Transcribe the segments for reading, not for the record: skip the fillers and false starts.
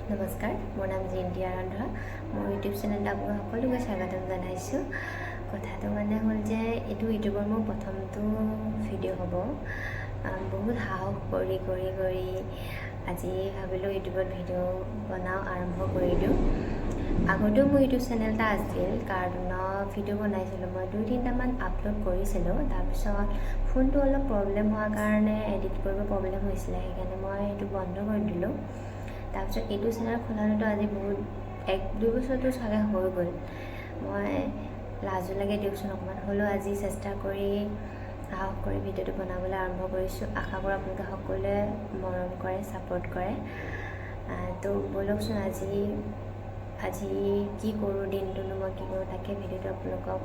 নমস্কাৰ, মোৰ নাম জিন্তিয়া ৰন্ধা। মোৰ ইউটিউব চেনেলত আপোনাক সকলোকে স্বাগতম জনাইছোঁ। কথাটো মানে হ'ল যে এইটো ইউটিউবৰ মোৰ প্ৰথমটো ভিডিঅ' হ'ব। বহুত সাহস কৰি আজি ভাবিলোঁ ইউটিউবত ভিডিঅ' বনাওঁ, আৰম্ভ কৰি দিওঁ। আগতেও মোৰ ইউটিউব চেনেল এটা আছিল, কাৰ্টুনৰ ভিডিঅ' বনাইছিলোঁ। মই 2-3টামান আপলোড কৰিছিলোঁ। তাৰপিছত ফোনটো অলপ প্ৰব্লেম হোৱাৰ কাৰণে এডিট কৰিব প্ৰব্লেম হৈছিলে, সেইকাৰণে মই এইটো বন্ধ কৰি দিলোঁ। তাৰপিছত এইটো চেনেল খোলাটোতো আজি বহুত 1-2 বছৰটো চাগে হৈ গ'ল। মই লাজো লাগে দিয়কচোন অকণমান, হ'লেও আজি চেষ্টা কৰি সাহস কৰি ভিডিঅ'টো বনাবলৈ আৰম্ভ কৰিছোঁ। আশা কৰোঁ আপোনালোকে সকলোৱে মৰম কৰে, ছাপোৰ্ট কৰে। তো ব'লকচোন আজি কি কৰোঁ, দিনটোনো মই কি কৰোঁ তাকে ভিডিঅ'টো আপোনালোকক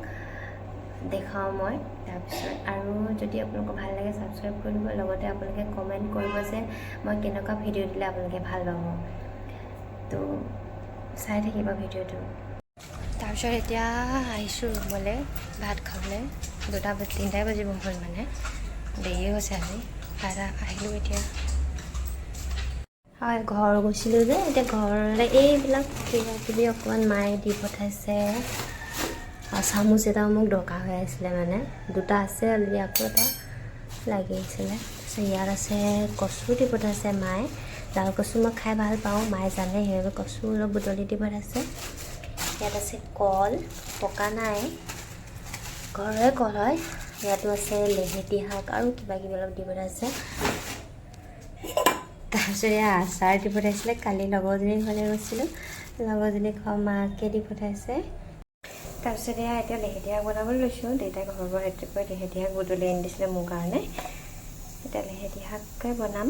দেখাওঁ মই। তাৰপিছত আৰু যদি আপোনালোকক ভাল লাগে ছাবস্ক্ৰাইব কৰি দিব, লগতে আপোনালোকে কমেণ্ট কৰিব যে মই কেনেকুৱা ভিডিঅ' দিলে আপোনালোকে ভাল পাব। তো চাই থাকিব ভিডিঅ'টো। তাৰপিছত এতিয়া আহিছোঁ ৰুমলৈ ভাত খাবলৈ। 3টাই বাজিব হ'ল, মানে দেৰি হৈছে আজি। আহিলোঁ এতিয়া। হয়, ঘৰ গৈছিলোঁ যে, এতিয়া ঘৰলৈ এইবিলাক কিবাকিবি অকণমান মায়ে দি পঠাইছে। চামুচ এটা মোক দৰকাৰ হৈ আছিলে, মানে 2টা আছে অলৰেডি, আকৌ এটা লাগি আছিলে। তাৰপিছত ইয়াত আছে কচু দি পঠাইছে মায়ে। জাল কচু মই খাই ভাল পাওঁ, মায়ে জানে, সেইবাবে কচু অলপ বুটলি দি পঠাইছে। ইয়াত আছে কল, পকা নাই, ঘৰৰে কল হয়। ইয়াতো আছে লেহেতি শাক আৰু কিবাকিবি অলপ দি পঠাইছে। তাৰপিছত এয়া আচাৰ দি পঠাইছিলে, কালি লগৰজনীৰ ঘৰলৈ গৈছিলোঁ, লগৰজনী মাকে দি পঠাইছে। তাৰপিছত এতিয়া লেহেতি শাক বনাবলৈ লৈছোঁ। দেউতাই ঘৰৰ পৰা ৰাতিপুৱাই লেহেতি শাক বুটলি আনি দিছিলে মোৰ কাৰণে। এতিয়া লেহেতি শাককে বনাম।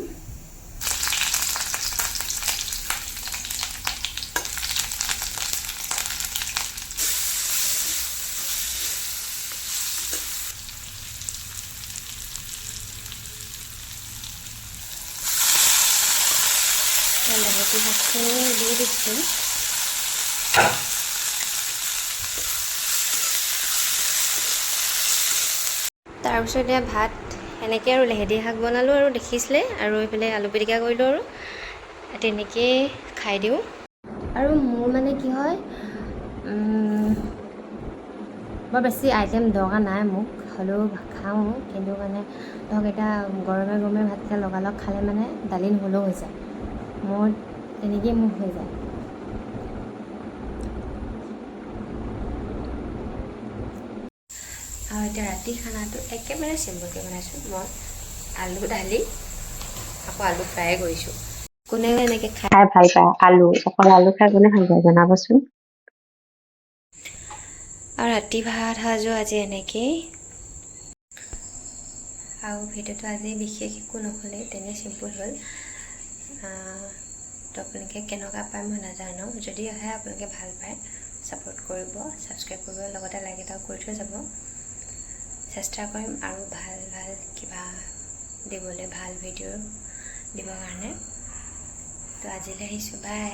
লেহেতি শাকখিনি দি দিছোঁ। তাৰপিছত এতিয়া ভাত এনেকৈ আৰু লেহেতি শাক বনালোঁ আৰু দেখিছিলে, আৰু এইফালে আলু পিটিকা কৰিলোঁ, আৰু তেনেকৈয়ে খাই দিওঁ। আৰু মোৰ মানে কি হয়, বৰ বেছি আইটেম দৰকাৰ নাই মোক, হ'লেও খাওঁ। কিন্তু মানে ধৰক এতিয়া গৰমে ভাতকেইটা লগালগ খালে মানে দালি নহ'লেও হৈ যায়। মোৰ তেনেকৈয়ে হৈ যায়। আৰু এতিয়া ৰাতি খানাটো একেবাৰে চিম্পুলকৈ বনাইছোঁ। মই আলু দালি, আকৌ আলু ফ্ৰাই কৰিছোঁ। কোনে এনেকৈ খাই ভাল পায় আলু, অকল আলু খাই কোনে ভাল পায় জনাবচোন। আৰু ৰাতি ভাত সাজো আজি এনেকেই। আৰু ভিডিঅ'টো আজি বিশেষ একো নহ'লে, তেনে চিম্পুল হ'ল। তো আপোনালোকে কেনেকুৱা পায় মই নাজানো। যদি আহে আপোনালোকে ভাল পায়, ছাপোৰ্ট কৰিব, ছাবস্ক্ৰাইব কৰিব, লগতে লাইক এটাও কৰি থৈ যাব। চেষ্টা কৰিম আৰু ভাল কিবা দিবলৈ, ভাল ভিডিঅ' দিবৰ কাৰণে। তো আজিলৈ আহিছোঁ, বাই।